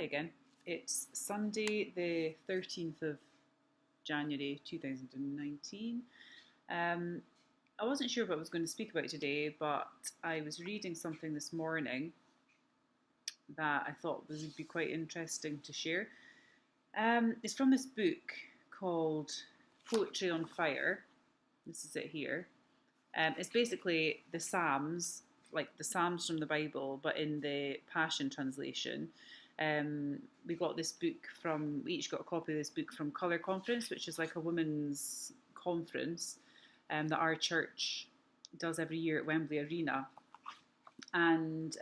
again. It's Sunday, the 13th of January 2019. I wasn't sure what I was going to speak about today, but I was reading something this morning that I thought would be quite interesting to share. It's from this book called Poetry on Fire. This is it here. It's basically the Psalms, like the Psalms from the Bible, but in the Passion Translation. We got this book we each got a copy of this book from Colour Conference, which is like a women's conference that our church does every year at Wembley Arena. And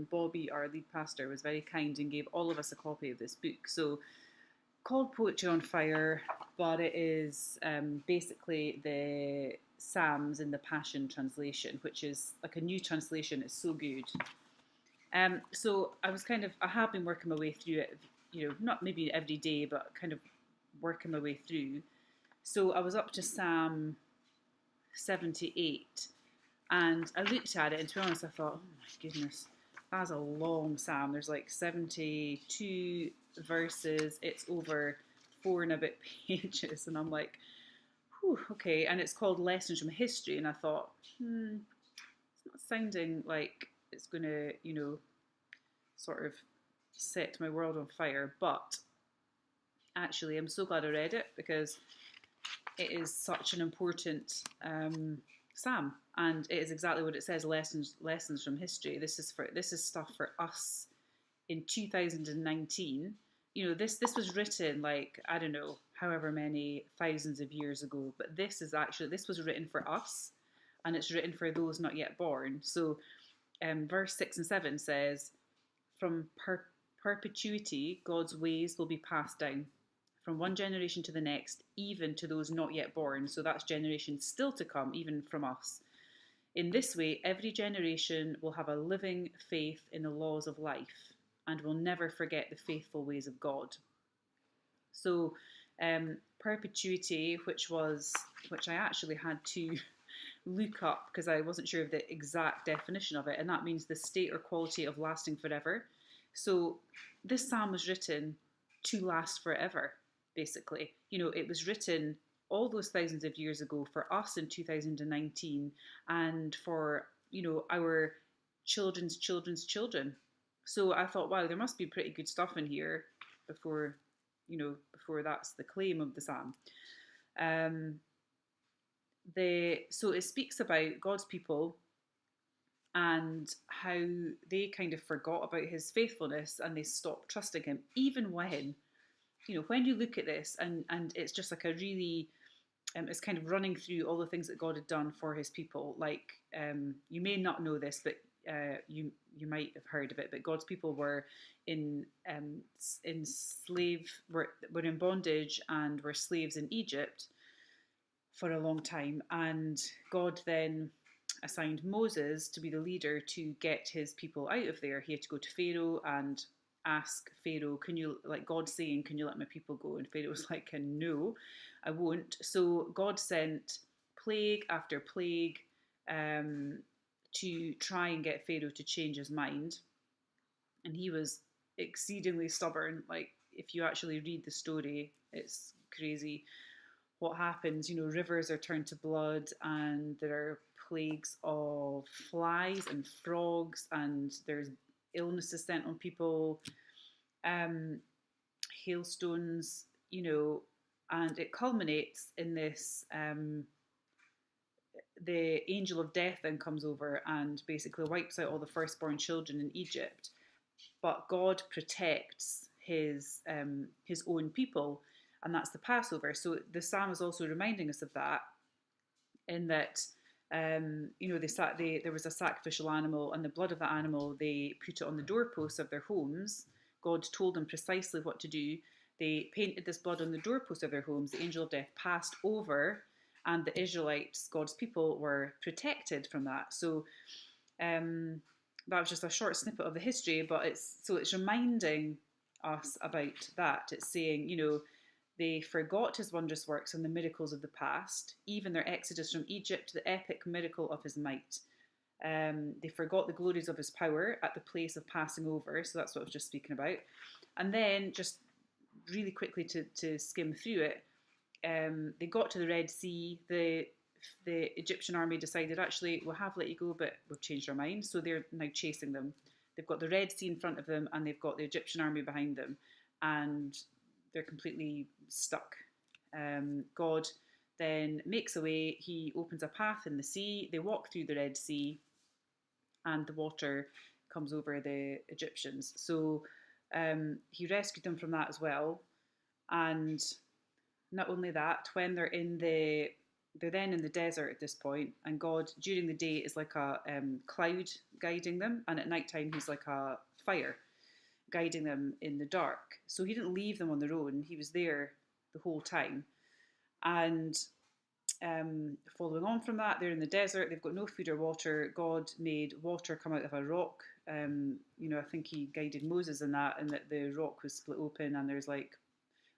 Bobby, our lead pastor, was very kind and gave all of us a copy of this book. So, called Poetry on Fire, but it is basically the Psalms in the Passion Translation, which is like a new translation. It's so good. So I have been working my way through it, not maybe every day, but kind of working my way through. So I was up to Psalm 78, and I looked at it, and to be honest, I thought, oh my goodness, that's a long psalm. There's like 72 verses. It's over 4 and a bit pages, and I'm like, whew, okay. And it's called Lessons from History, and I thought, it's not sounding like it's going to, sort of set my world on fire. But actually, I'm so glad I read it because it is such an important psalm, and it is exactly what it says: lessons from history. This is stuff for us in 2019. This was written like, I don't know, however many thousands of years ago, but this was written for us, and it's written for those not yet born. So verse 6 and 7 says, from perpetuity God's ways will be passed down from one generation to the next, even to those not yet born. So that's generations still to come, even from us. In this way, every generation will have a living faith in the laws of life and will never forget the faithful ways of God. So perpetuity, which I actually had to look up because I wasn't sure of the exact definition of it, and that means the state or quality of lasting forever. So this psalm was written to last forever, basically. It was written all those thousands of years ago for us in 2019, and for our children's children's children. So I thought, wow, there must be pretty good stuff in here before that's the claim of the psalm. So it speaks about God's people and how they kind of forgot about his faithfulness and they stopped trusting him, even when you look at this and it's just like a really, it's kind of running through all the things that God had done for his people. Like, you may not know this, but you might have heard of it, but God's people were in bondage and were slaves in Egypt for a long time, and God then assigned Moses to be the leader to get his people out of there. He had to go to Pharaoh and ask Pharaoh, can you let my people go? And Pharaoh was like, no, I won't. So God sent plague after plague to try and get Pharaoh to change his mind, and he was exceedingly stubborn. Like, if you actually read the story, it's crazy what happens. Rivers are turned to blood, and there are plagues of flies and frogs, and there's illnesses sent on people, hailstones, and it culminates in this, the angel of death then comes over and basically wipes out all the firstborn children in Egypt. But God protects his own people, and that's the Passover. So the psalm is also reminding us of that, in that there was a sacrificial animal, and the blood of that animal, they put it on the doorposts of their homes. God told them precisely what to do. They painted this blood on the doorposts of their homes. The angel of death passed over, and the Israelites, God's people, were protected from that. So that was just a short snippet of the history, but it's reminding us about that. It's saying, they forgot his wondrous works and the miracles of the past, even their exodus from Egypt, the epic miracle of his might. They forgot the glories of his power at the place of passing over. So that's what I was just speaking about. And then, just really quickly to skim through it, they got to the Red Sea. The Egyptian army decided, actually, we'll have let you go, but we've changed our mind. So they're now chasing them. They've got the Red Sea in front of them, and they've got the Egyptian army behind them, and they're completely stuck. God then makes a way. He opens a path in the sea. They walk through the Red Sea, and the water comes over the Egyptians. So he rescued them from that as well. And not only that, when they're then in the desert at this point, and God during the day is like a cloud guiding them, and at nighttime he's like a fire guiding them in the dark. So he didn't leave them on their own; he was there the whole time. And following on from that, they're in the desert. They've got no food or water. God made water come out of a rock. I think he guided Moses in that, and that the rock was split open, and there's like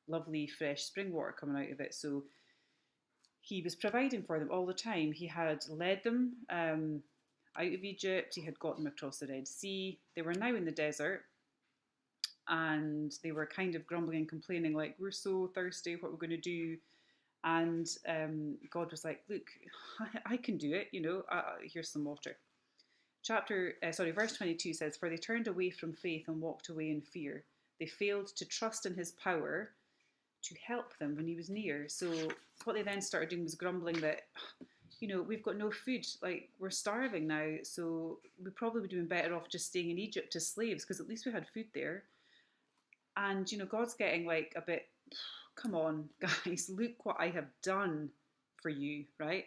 lovely fresh spring water coming out of it. So he was providing for them all the time. He had led them out of Egypt. He had got them across the Red Sea. They were now in the desert, and they were kind of grumbling and complaining, like, we're so thirsty, what we're going to do. And God was like, look, I can do it, here's some water. Verse 22 says, for they turned away from faith and walked away in fear. They failed to trust in his power to help them when he was near. So what they then started doing was grumbling that, we've got no food, like we're starving now, so we'd probably be doing better off just staying in Egypt as slaves, because at least we had food there. And, God's getting like a bit, come on, guys, look what I have done for you, right?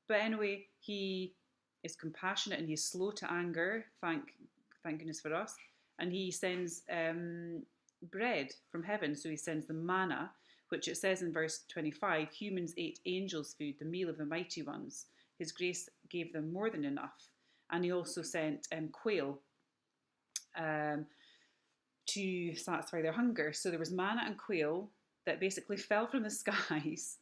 But anyway, he is compassionate and he's slow to anger, thank goodness for us. And he sends bread from heaven, so he sends the manna, which it says in verse 25, humans ate angels' food, the meal of the mighty ones. His grace gave them more than enough. And he also sent quail to satisfy their hunger. So there was manna and quail that basically fell from the skies.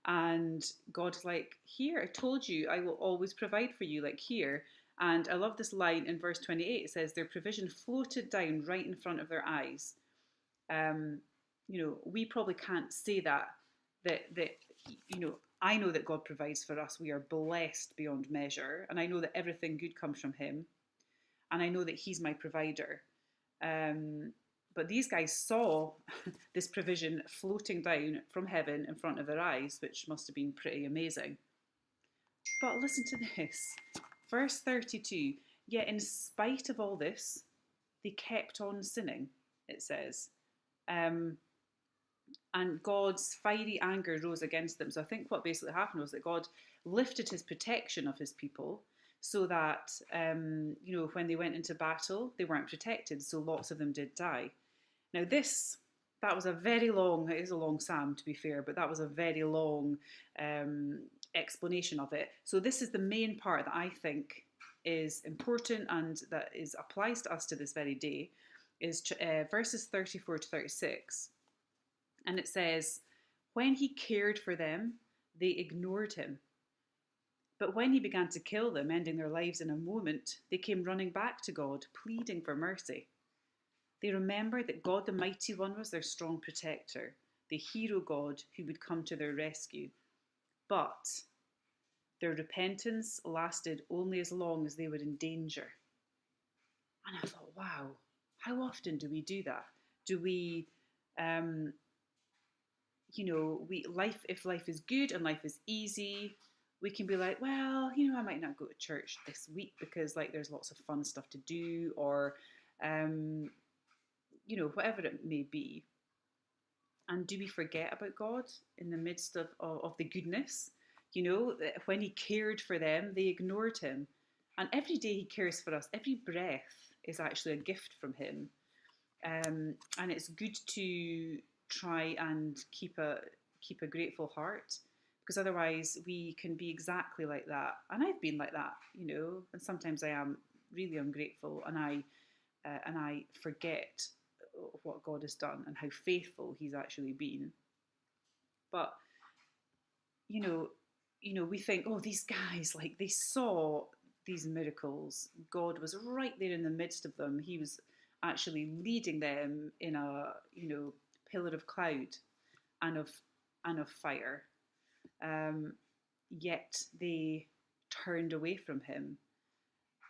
And God's like, here, I told you I will always provide for you, like here. And I love this line in verse 28. It says, their provision floated down right in front of their eyes. We probably can't say that I know that God provides for us. We are blessed beyond measure. And I know that everything good comes from him. And I know that he's my provider. But these guys saw this provision floating down from heaven in front of their eyes, which must have been pretty amazing. But listen to this. Verse 32, yet in spite of all this, they kept on sinning, it says. And God's fiery anger rose against them. So I think what basically happened was that God lifted his protection of his people, so that, when they went into battle, they weren't protected. So lots of them did die. Now that was it is a long psalm to be fair, but that was a very long explanation of it. So this is the main part that I think is important and that applies to us to this very day, is verses 34 to 36. And it says, when he cared for them, they ignored him. But when he began to kill them, ending their lives in a moment, they came running back to God, pleading for mercy. They remembered that God the Mighty One was their strong protector, the hero God who would come to their rescue. But their repentance lasted only as long as they were in danger. And I thought, wow, how often do we do that? Do we, if life is good and life is easy, we can be like, well, I might not go to church this week because there's lots of fun stuff to do, or whatever it may be. And do we forget about God in the midst of the goodness? When he cared for them, they ignored him. And every day he cares for us. Every breath is actually a gift from him. And it's good to try and keep a grateful heart, because otherwise we can be exactly like that. And I've been like that, and sometimes I am really ungrateful, and I forget what God has done and how faithful he's actually been. But we think, oh, these guys, they saw these miracles. God was right there in the midst of them. He was actually leading them in a, pillar of cloud and of fire. Um, Yet they turned away from him.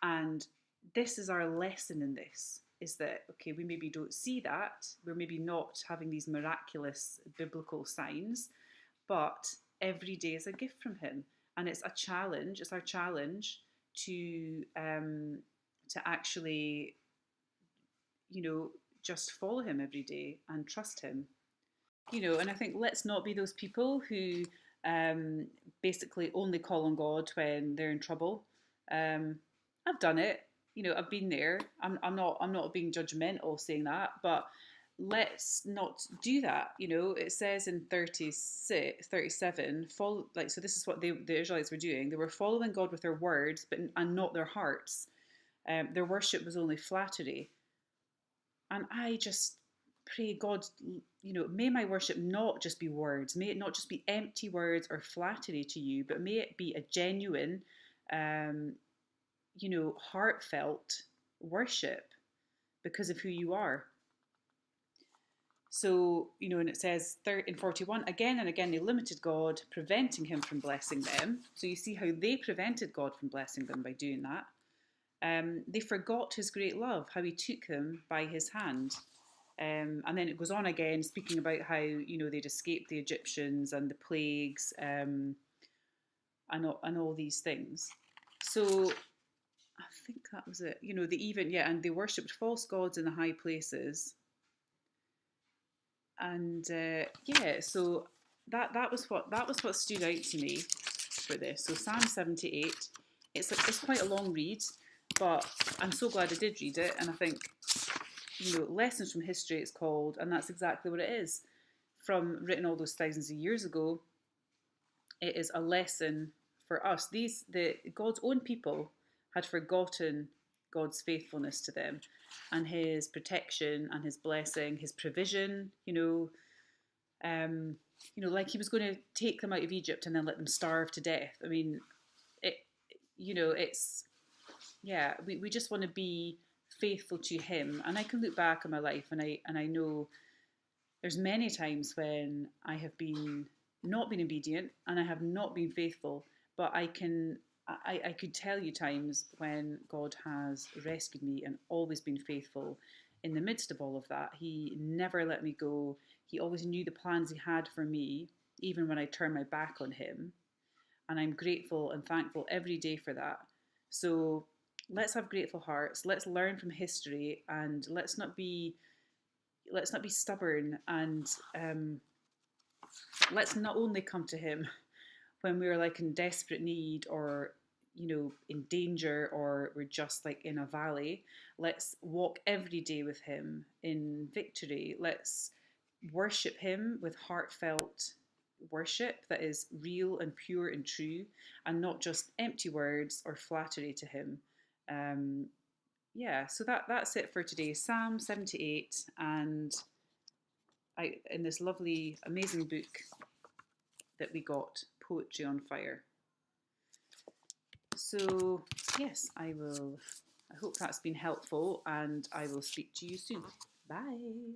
And this is our lesson in this, is that, okay, we maybe don't see that. We're maybe not having these miraculous biblical signs, but every day is a gift from him. And it's a challenge. It's our challenge to actually, just follow him every day and trust him. And I think let's not be those people who um, basically only call on God when they're in trouble. Um, I've done it. I've been there. I'm not being judgmental saying that, but let's not do that. It says in 36, 37, follow, like, so this is what the Israelites were doing. They were following God with their words, but and not their hearts. Their worship was only flattery. And I just pray, God, may my worship not just be words, may it not just be empty words or flattery to you, but may it be a genuine, um, heartfelt worship because of who you are. So, and it says in 41, again and again they limited God, preventing him from blessing them. So you see how they prevented God from blessing them by doing that. They forgot his great love, how he took them by his hand. And then it goes on again, speaking about how, they'd escaped the Egyptians and the plagues, and all these things. So I think that was it. And they worshipped false gods in the high places. And so that was what stood out to me for this. So Psalm 78, it's quite a long read, but I'm so glad I did read it. And I think, lessons from history it's called, and that's exactly what it is. From written all those thousands of years ago, it is a lesson for us. God's own people had forgotten God's faithfulness to them and his protection and his blessing, his provision, like he was going to take them out of Egypt and then let them starve to death. I mean, it's, yeah, we just want to be faithful to him. And I can look back on my life and I know there's many times when I have not been obedient and I have not been faithful, but I could tell you times when God has rescued me and always been faithful in the midst of all of that. He never let me go. He always knew the plans he had for me, even when I turned my back on him. And I'm grateful and thankful every day for that. So let's have grateful hearts. Let's learn from history, and let's not be stubborn, and let's not only come to him when we're like in desperate need or in danger or we're just like in a valley. Let's walk every day with him in victory. Let's worship him with heartfelt worship that is real and pure and true, and not just empty words or flattery to him. So that's it for today. Psalm 78, and in this lovely, amazing book that we got, Poetry on Fire. So yes, I hope that's been helpful, and I will speak to you soon. Bye.